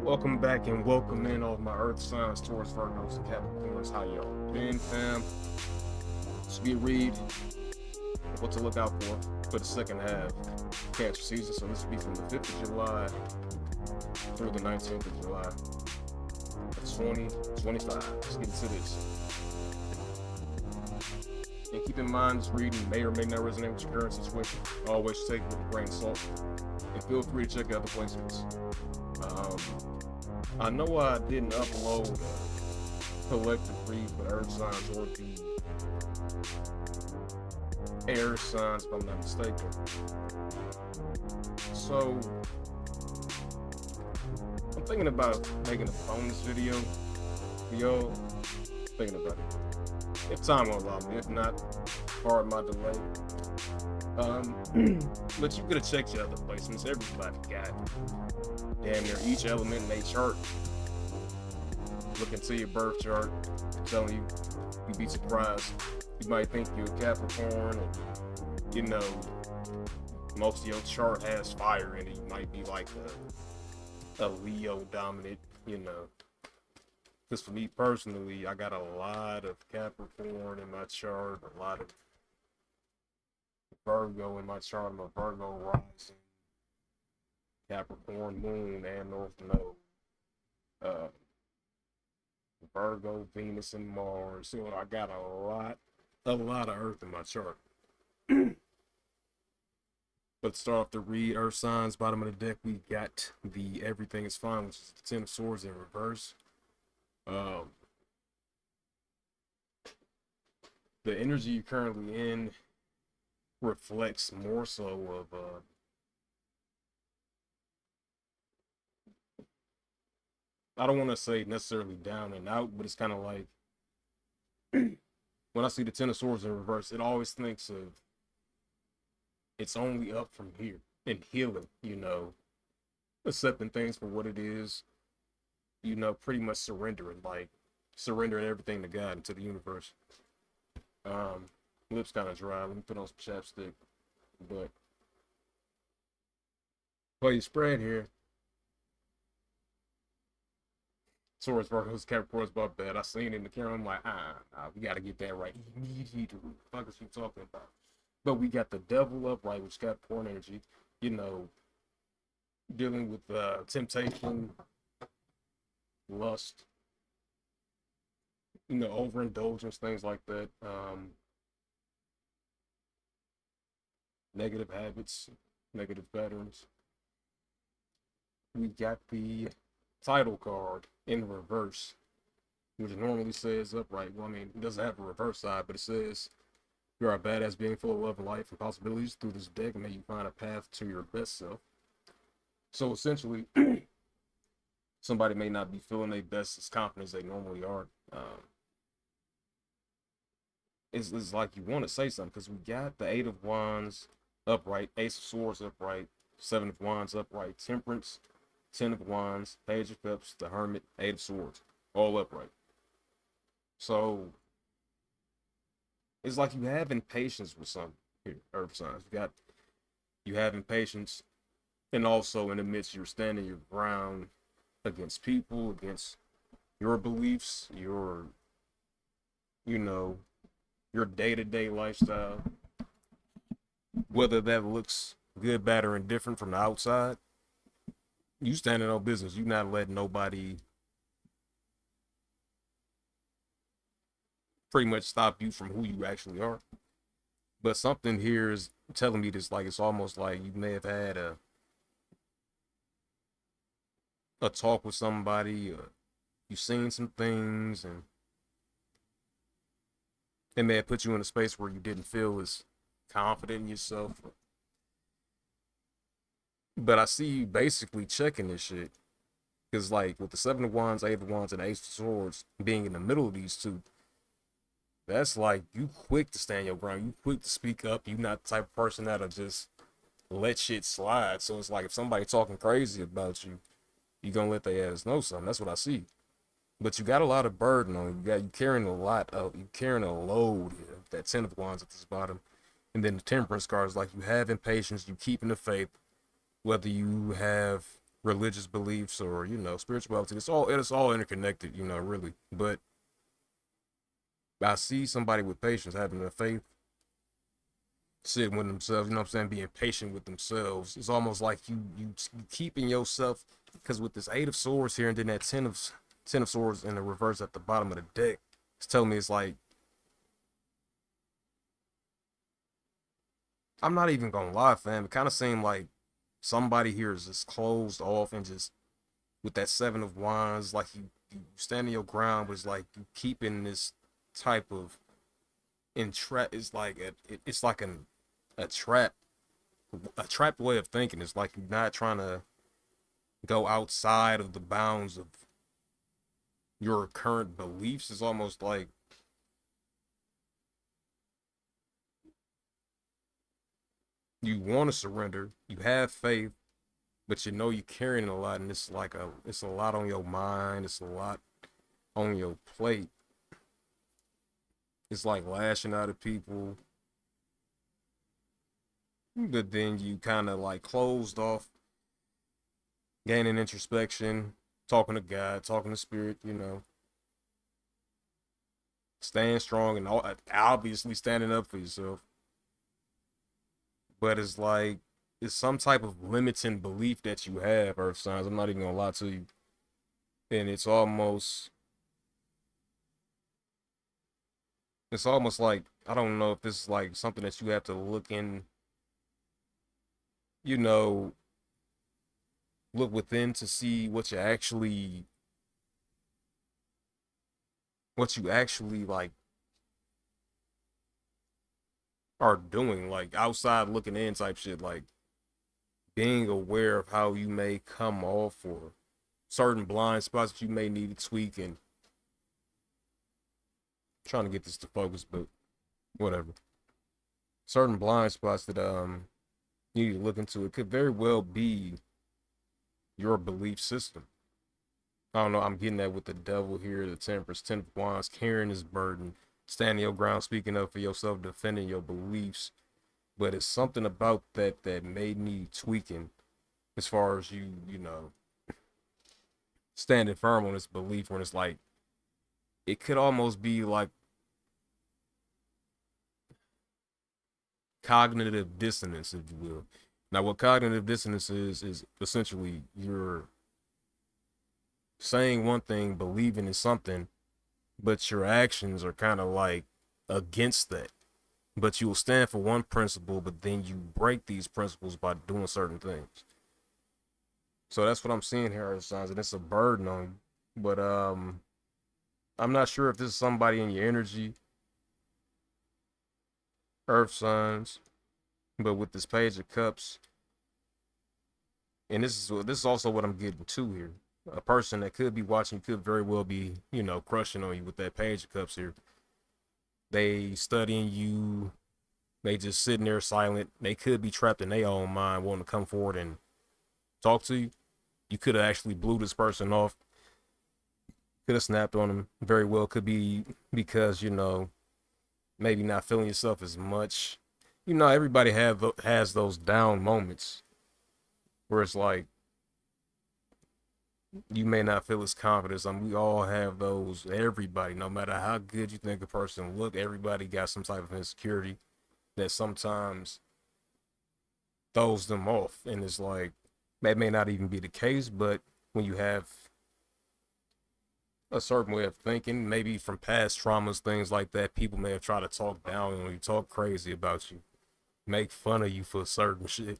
Welcome back and welcome in all of my Earth signs, Taurus, Virgos, and Capricorns. How y'all been, fam? This will be a read. What to look out for the second half Cancer season. So this will be from the 5th of July through the 19th of July of 2025. Let's get into this. And keep in mind, this reading may or may not resonate with your current situation. Always take it with a grain of salt. And feel free to check out the placements. I know I didn't upload a collective read for Earth signs or the air signs, if I'm not mistaken. So I'm thinking about making a bonus video for y'all. Thinking about it. If time will allow me, if not, pardon my delay. But you could have checked your other placements. Everybody got damn near each element in a chart. Look into your birth chart. I'm telling you, you'd be surprised. You might think you're a Capricorn, and you know, most of your chart has fire in it. You might be like a Leo dominant, you know. Because for me personally, I got a lot of Capricorn in my chart, a lot of Virgo in my chart. I'm a Virgo rising, Capricorn moon, and North Node. Virgo, Venus, and Mars. So I got a lot of Earth in my chart. But to start off the read Earth signs, bottom of the deck, we got the Everything is Fine, which is the Ten of Swords in reverse. The energy you're currently in reflects more so of I don't want to say necessarily down and out, but it's kind of like when I see the Ten of Swords in reverse, it always thinks of it's only up from here and healing, you know, accepting things for what it is, you know, pretty much surrendering everything to God and to the universe. Lips kind of dry. Let me put on some chapstick. But play spread here. Taurus, Virgos, Capricorn's about that. I seen it in the camera. I'm like, we gotta get that right immediately. What the fuck is we talking about? But we got the devil upright, which got porn energy, you know, dealing with temptation, lust, you know, overindulgence, things like that. Negative habits, negative patterns. We got the title card in reverse, which normally says upright. Well, I mean, it doesn't have a reverse side, but it says you are a badass being full of love and life and possibilities. Through this deck, may you find a path to your best self. So essentially, somebody may not be feeling their best as confident as they normally are. It's like you want to say something because we got the Eight of Wands upright, Ace of Swords upright, Seven of Wands upright, Temperance, Ten of Wands, Page of Cups, the Hermit, Eight of Swords, all upright. So it's like you have impatience with some here, Earth signs. You have impatience, and also in the midst you're standing your ground against people, against your beliefs, you know, your day-to-day lifestyle, whether that looks good, bad, or indifferent from the outside. You standing on business. You not letting nobody pretty much stop you from who you actually are. But something here is telling me this, like it's almost like you may have had a talk with somebody, you've seen some things, and it may have put you in a space where you didn't feel as confident in yourself. But I see you basically checking this shit. Because, like, with the Seven of Wands, Eight of Wands, and Ace of Swords being in the middle of these two, that's like you quick to stand your ground. You quick to speak up. You not the type of person that'll just let shit slide. So it's like if somebody talking crazy about you, you gonna let their ass know something. That's what I see. But you got a lot of burden on you. You carrying a lot of you carrying a load here. That Ten of Wands at this bottom. And then the Temperance card is like you have impatience, you keeping the faith, whether you have religious beliefs or, you know, spirituality. It's all interconnected, you know, really. But I see somebody with patience having the faith, sitting with themselves, you know what I'm saying, being patient with themselves. It's almost like you keeping yourself, because with this 8 of Swords here and then that ten of Swords in the reverse at the bottom of the deck, it's telling me, it's like, I'm not even gonna lie, fam. It kind of seemed like somebody here is just closed off and just with that 7 of Wands, like you standing your ground, but it's like you keeping this type of entrap. It's like it's like a trap, a trapped way of thinking. It's like you're not trying to go outside of the bounds of your current beliefs. It's almost like you want to surrender, you have faith, but you know you're carrying a lot, and it's a lot on your mind, it's a lot on your plate. It's like lashing out at people, but then you kind of like closed off, gaining introspection, talking to God, talking to spirit, you know, staying strong and obviously standing up for yourself. But it's like it's some type of limiting belief that you have, Earth signs. I'm not even gonna lie to you, and it's almost like, I don't know if this is like something that you have to look in, you know, look within to see what you actually like are doing, like outside looking in type shit, like being aware of how you may come off or certain blind spots that you may need to tweak, and trying to get this to focus, but whatever. Certain blind spots that you need to look into. It could very well be your belief system. I don't know. I'm getting that with the devil here, the Temperance, 10 of Wands, carrying his burden, standing your ground, speaking up for yourself, defending your beliefs. But it's something about that may need tweaking, as far as you know, standing firm on this belief, when it's like, it could almost be like cognitive dissonance, if you will. Now, what cognitive dissonance is essentially you're saying one thing, believing in something, but your actions are kind of like against that. But you will stand for one principle, but then you break these principles by doing certain things. So that's what I'm seeing here, Earth signs, and it's a burden on you. But I'm not sure if this is somebody in your energy, Earth signs. But with this Page of Cups, and this is also what I'm getting to here. A person that could be watching could very well be, you know, crushing on you with that Page of Cups here. They studying you, they just sitting there silent. They could be trapped in their own mind, wanting to come forward and talk to you. You could have actually blew this person off, could have snapped on them. Very well could be because, you know, maybe not feeling yourself as much. You know, everybody has those down moments where it's like you may not feel as confident. We all have those. Everybody, no matter how good you think a person look, everybody got some type of insecurity that sometimes throws them off. And it's like, that may not even be the case, but when you have a certain way of thinking, maybe from past traumas, things like that, people may have tried to talk down on you, talk crazy about you, make fun of you for certain shit.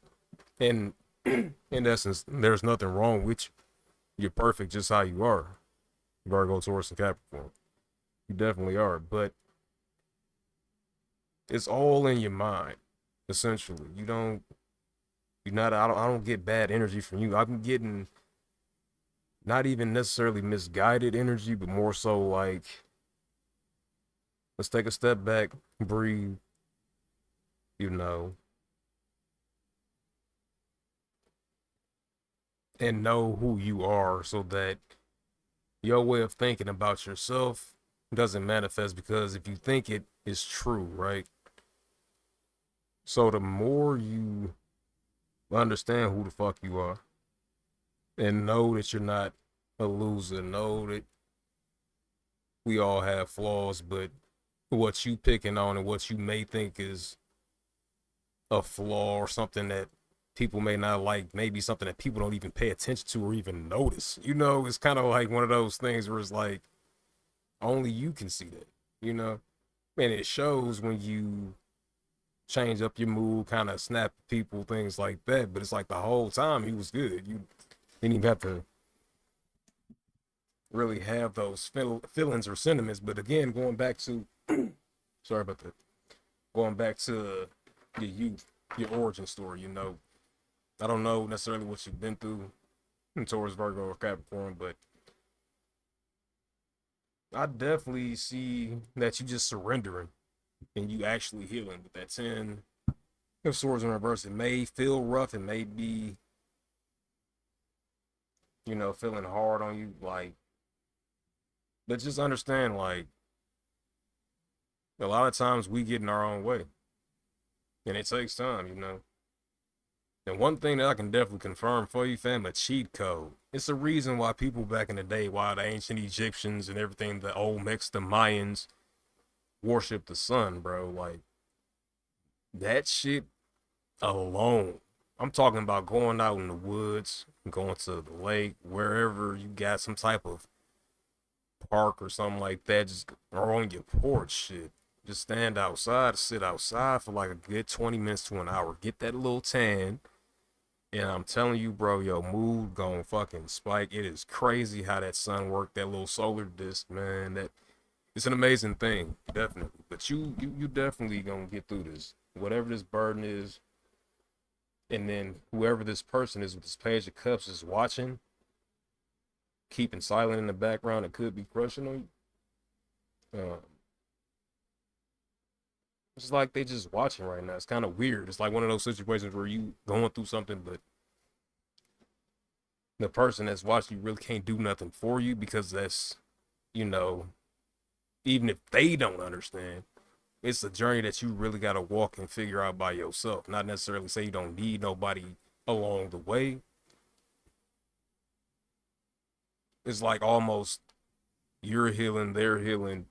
And in essence, there's nothing wrong with you. You're perfect just how you are. Virgo, Taurus, and Capricorn. You definitely are. But it's all in your mind, essentially. I don't get bad energy from you. I'm getting not even necessarily misguided energy, but more so like, let's take a step back, breathe, you know, and know who you are, so that your way of thinking about yourself doesn't manifest, because if you think it is true, right? So the more you understand who the fuck you are, And know that you're not a loser. Know that we all have flaws, but what you picking on and what you may think is a flaw or something that people may not like, maybe something that people don't even pay attention to or even notice. You know, it's kind of like one of those things where it's like only you can see that, you know? And it shows when you change up your mood, kind of snap at people, things like that. But it's like the whole time he was good. You didn't even have to really have those feelings or sentiments. But again, going back to, sorry about that, going back to your youth, your origin story, you know, I don't know necessarily what you've been through in Taurus, Virgo, or Capricorn, but I definitely see that you just surrendering and you actually healing with that 10 of swords in reverse. It may feel rough, it may be, you know, feeling hard on you, like, but just understand, like, a lot of times we get in our own way and it takes time, you know. And one thing that I can definitely confirm for you, fam, a cheat code. It's the reason why people back in the day, why the ancient Egyptians and everything, the Olmecs, the Mayans, worship the sun, bro. Like, that shit alone. I'm talking about going out in the woods, going to the lake, wherever you got some type of park or something like that, just or on your porch shit. Just stand outside, sit outside for like a good 20 minutes to an hour. Get that little tan. And I'm telling you, bro, your mood gon' fucking spike. It is crazy how that sun worked, that little solar disc, man. That it's an amazing thing, definitely. But you definitely gonna get through this. Whatever this burden is, and then whoever this person is with this page of cups is watching, keeping silent in the background, it could be crushing on you. It's like they just watching right now. It's kind of weird. It's like one of those situations where you going through something, but the person that's watching you really can't do nothing for you because that's, you know, even if they don't understand, it's a journey that you really got to walk and figure out by yourself. Not necessarily say you don't need nobody along the way. It's like almost you're healing, they're healing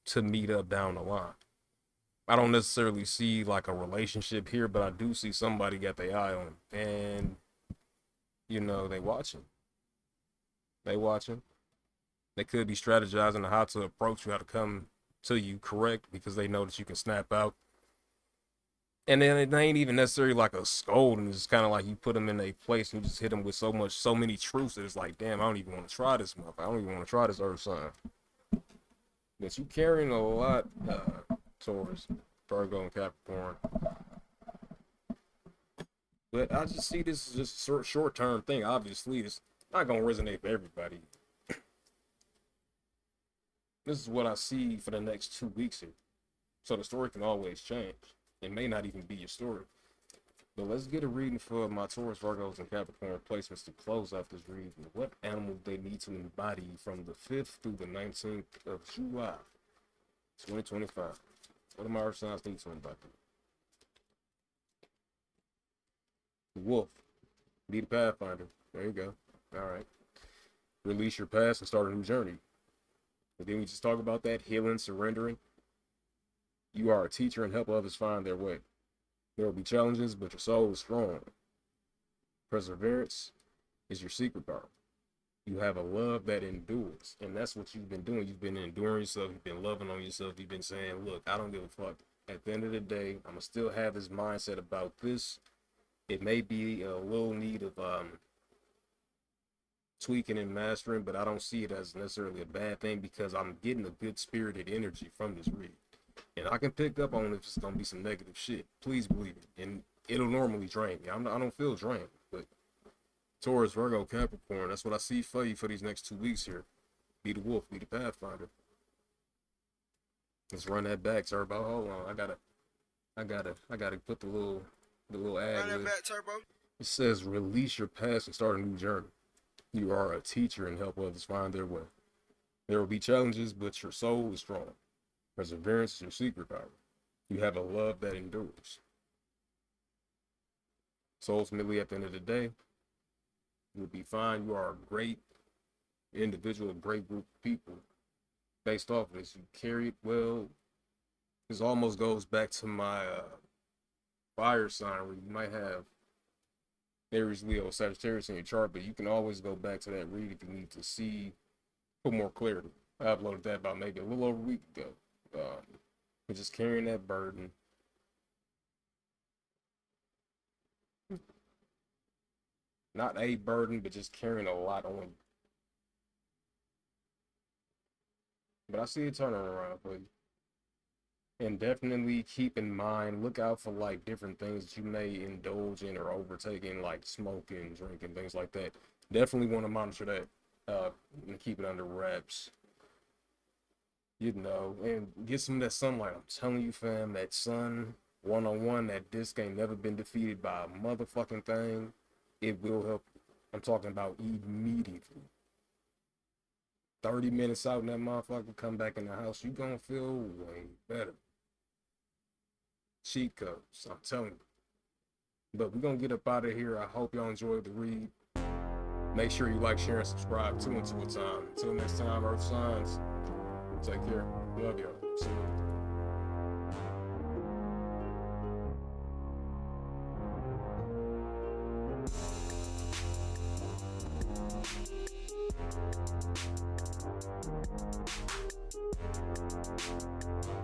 to meet up down the line. I don't necessarily see like a relationship here, but I do see somebody got their eye on it. And, you know, they watching. They watching. They could be strategizing on how to approach you, how to come to you correct because they know that you can snap out. And then it ain't even necessarily like a scold, and it's kind of like you put them in a place and you just hit them with so many truths that it's like, damn, I don't even want to try this motherfucker. I don't even want to try this earth sign. But you carrying a lot, Taurus, Virgo, and Capricorn. But I just see this as just a short term thing. Obviously, it's not gonna resonate for everybody. This is what I see for the next 2 weeks here. So the story can always change. It may not even be your story. But let's get a reading for my Taurus, Virgos, and Capricorn placements to close out this reading. What animal they need to embody from the 5th through the 19th of July, 2025. What do my earth signs need to embody? The wolf. Be the pathfinder. There you go. All right. Release your past and start a new journey. And then we just talk about that healing, surrendering. You are a teacher and help others find their way. There will be challenges, but your soul is strong. Perseverance is your secret power. You have a love that endures. And that's what you've been doing. You've been enduring yourself. You've been loving on yourself. You've been saying, look, I don't give a fuck. At the end of the day, I'm going to still have this mindset about this. It may be a little need of tweaking and mastering, but I don't see it as necessarily a bad thing because I'm getting a good spirited energy from this read. And I can pick up on if it's going to be some negative shit. Please believe it. And it'll normally drain me. I don't feel drained. But Taurus, Virgo, Capricorn, that's what I see for you for these next 2 weeks here. Be the wolf, be the pathfinder. Let's run that back, Turbo. Hold on. I gotta put the little ad. Run that back, Turbo. It says release your past and start a new journey. You are a teacher and help others find their way. There will be challenges, but your soul is strong. Perseverance is your secret power. You have a love that endures. So ultimately, at the end of the day, You'll be fine. You are a great individual, a great group of people. Based off of this, you carry it well. This almost goes back to my fire sign, where you might have Aries, Leo, Sagittarius in your chart, but you can always go back to that read if you need to see for more clarity. I uploaded that about maybe a little over a week ago. But just carrying that burden. Not a burden, but just carrying a lot on you. But I see it turning around for you. And definitely keep in mind, look out for like different things that you may indulge in or overtake in, like smoking, drinking, things like that. Definitely want to monitor that and keep it under wraps. You know, and get some of that sunlight. I'm telling you, fam, that sun one-on-one, that disc ain't never been defeated by a motherfucking thing. It will help. I'm talking about immediately. 30 minutes out in that motherfucker, come back in the house, you gonna feel way better. Cheat codes, I'm telling you. But we're gonna get up out of here. I hope y'all enjoyed the read. Make sure you like, share, and subscribe to IntuiThyme. Until next time, Earth Signs, take care. Love y'all. See you.